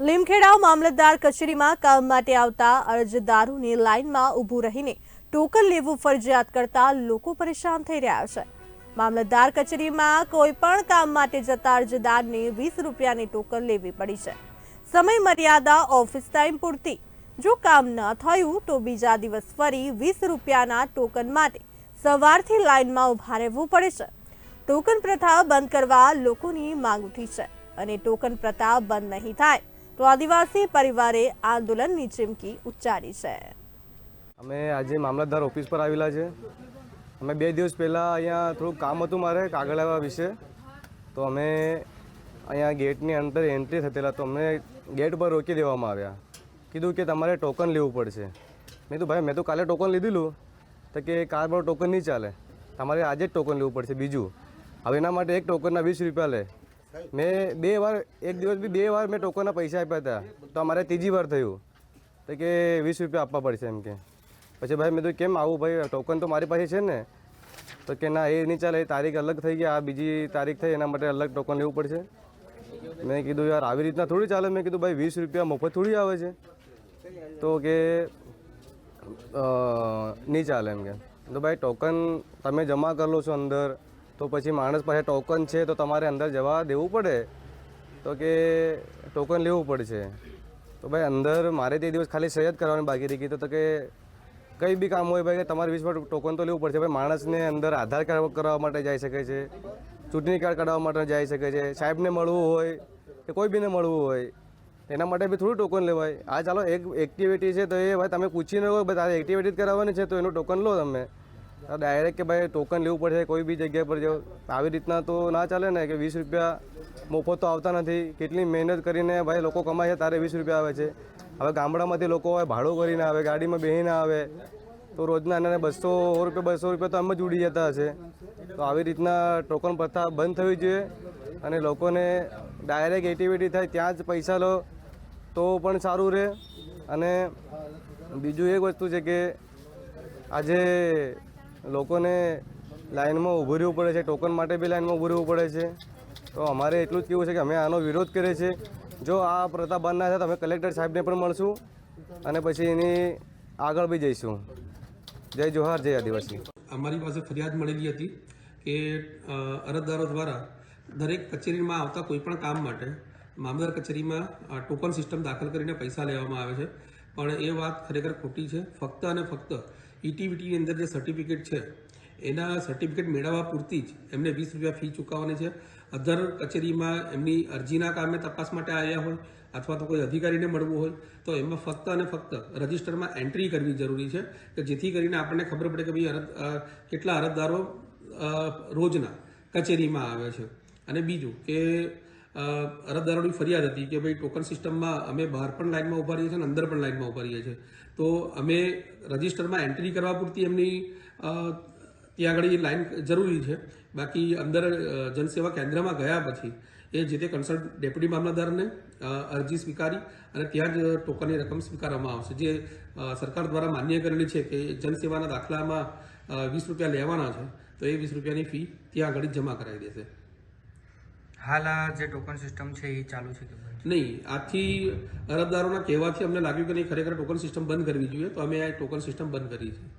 લીમખેડા મામલતદાર કચેરીમાં કામ માટે આવતા અરજદારોને લાઇનમાં ઊભું રહીને ટોકન લેવું ફરજિયાત કરતા લોકો પરેશાન થઈ રહ્યા છે। મામલતદાર કચેરીમાં કોઈ પણ કામ માટે જતા અરજદારને 20 રૂપિયાની ટોકન લેવી પડી છે। સમય મર્યાદા ઓફિસ ટાઈમ પૂરતી, જો કામ ન થયું તો બીજા દિવસ ફરી 20 રૂપિયાના ટોકન માટે સવારથી લાઇનમાં ઊભા રહેવું પડે છે। ટોકન પ્રથા બંધ કરવા લોકોની માંગ ઉઠી છે અને ટોકન પ્રથા બંધ નહીં થાય તો આદિવાસી પરિવારે આંદોલનની ચીમકી ઉચ્ચારી છે। અમે આજે મામલતદાર ઓફિસ પર આવેલા છે। અમે 2 દિવસ પહેલાં અહીંયા થોડું કામ હતું મારે કાગળ લાવવા વિશે, તો અમે અહીંયા ગેટની અંદર એન્ટ્રી થયેલા તો અમને ગેટ પર રોકી દેવામાં આવ્યા। કીધું કે તમારે ટોકન લેવું પડશે। મેં કીધું ભાઈ મેં તો કાલે ટોકન લીધેલું, તો કે કાર પર ટોકન નહીં ચાલે, તમારે આજે જ ટોકન લેવું પડશે। બીજું હવે એના માટે એક ટોકનના 20 રૂપિયા લે। મેં 2 વાર, એક દિવસ બી 2 વાર મેં ટોકનના પૈસા આપ્યા હતા, તો અમારે ત્રીજી વાર થયું તો કે 20 રૂપિયા આપવા પડશે એમ કે। પછી ભાઈ મેં તો કેમ આવું ભાઈ, ટોકન તો મારી પાસે છે ને, તો કે ના એ નહીં ચાલે, એ તારીખ અલગ થઈ ગઈ, આ બીજી તારીખ થઈ, એના માટે અલગ ટોકન લેવું પડશે। મેં કીધું યાર આવી રીતના થોડી ચાલે। મેં કીધું ભાઈ 20 રૂપિયા મફત થોડી આવે છે, તો કે નહીં ચાલે એમ કે। તો ભાઈ ટોકન તમે જમા કરી લો છો અંદર, તો પછી માણસ પાસે ટોકન છે તો તમારે અંદર જવા દેવું પડે, તો કે ટોકન લેવું પડશે। તો ભાઈ અંદર મારે તે દિવસ ખાલી સહી જ કરવાની બાકી રહી ગઈ, તો કે કંઈ બી કામ હોય ભાઈ તમારે 20 ટોકન તો લેવું પડશે। ભાઈ માણસને અંદર આધાર કાર્ડ કરાવવા માટે જઈ શકે છે, ચૂંટણી કાર્ડ કઢાવવા માટે જઈ શકે છે, સાહેબને મળવું હોય કે કોઈ બીને મળવું હોય, એના માટે બી થોડું ટોકન લેવાય। આ ચાલો એક એક્ટિવિટી છે, તો એ ભાઈ તમે પૂછીને કહો ભાઈ તારે એક્ટિવિટી કરાવવાની છે તો એનું ટોકન લો તમે। ડાયરેક્ટ કે ભાઈ ટોકન લેવું પડશે કોઈ બી જગ્યા પર જાઓ, આવી રીતના તો ના ચાલે ને, કે 20 રૂપિયા મફત તો આવતા નથી। કેટલી મહેનત કરીને ભાઈ લોકો કમાય છે, તારે 20 રૂપિયા આવે છે। હવે ગામડામાંથી લોકો હોય ભાડું કરીને આવે, ગાડીમાં બેસીને આવે, તો રોજના એને 200 રૂપિયા તો એમ જ ઉડી જતા હશે। તો આવી રીતના ટોકન પ્રથા બંધ થવી જોઈએ અને લોકોને ડાયરેક્ટ એક્ટિવિટી થાય ત્યાં જ પૈસા લો તો પણ સારું રહે। અને બીજું એક વસ્તુ છે કે આજે લોકોને લાઇનમાં ઊભું રહેવું પડે છે, ટોકન માટે બી લાઇનમાં ઊભું રહેવું પડે છે। તો અમારે એટલું જ કહેવું છે કે અમે આનો વિરોધ કરીએ છીએ। જો આ પ્રથા બંધ ના થાય તો અમે કલેક્ટર સાહેબને પણ મળશું અને પછી એની આગળ બી જઈશું। જય જોહાર, જય આદિવાસી। અમારી પાસે ફરિયાદ મળેલી હતી કે અરજદારો દ્વારા દરેક કચેરીમાં આવતા કોઈપણ કામ માટે મામલતદાર કચેરીમાં ટોકન સિસ્ટમ દાખલ કરીને પૈસા લેવામાં આવે છે, પણ એ વાત ખરેખર ખોટી છે। ફક્ત અને ફક્ત ઇટીવીટીની અંદર જે સર્ટિફિકેટ છે એના સર્ટિફિકેટ મેળવવા પૂરતી જ એમને 20 રૂપિયા ફી ચૂકવવાની છે। અધર કચેરીમાં એમની અરજીના કામે તપાસ માટે આવ્યા હોય અથવા તો કોઈ અધિકારીને મળવું હોય તો એમાં ફક્ત અને ફક્ત રજિસ્ટરમાં એન્ટ્રી કરવી જરૂરી છે, કે જેથી કરીને આપણને ખબર પડે કે ભાઈ કેટલા અરજદારો રોજના કચેરીમાં આવે છે। અને બીજું કે અરજદારોની ફરિયાદ હતી કે ભાઈ ટોકન સિસ્ટમમાં અમે બહાર પણ લાઇનમાં ઊભા રહીએ છીએ અને અંદર પણ લાઇનમાં ઊભા રહીએ છીએ, તો અમે રજિસ્ટરમાં એન્ટ્રી કરવા પૂરતી એમની ત્યાં આગળ લાઇન જરૂરી છે। બાકી અંદર જનસેવા કેન્દ્રમાં ગયા પછી એ જે તે કન્સલ્ટ ડેપ્યુટી મામલતદારને અરજી સ્વીકારી અને ત્યાં જ ટોકનની રકમ સ્વીકારવામાં આવશે, જે સરકાર દ્વારા માન્ય કરેલી છે કે જનસેવાના દાખલામાં 20 રૂપિયા લેવાના છે, તો એ 20 રૂપિયાની ફી ત્યાં આગળ જમા કરાવી દેશે। હાલ આ જે ટોકન સિસ્ટમ છે એ ચાલુ છે કે નહીં? આથી અરજદારોના કહેવાથી અમને લાગ્યું કે નહીં, ખરેખર ટોકન સિસ્ટમ બંધ કરવી જોઈએ, તો અમે આ ટોકન સિસ્ટમ બંધ કરી છે।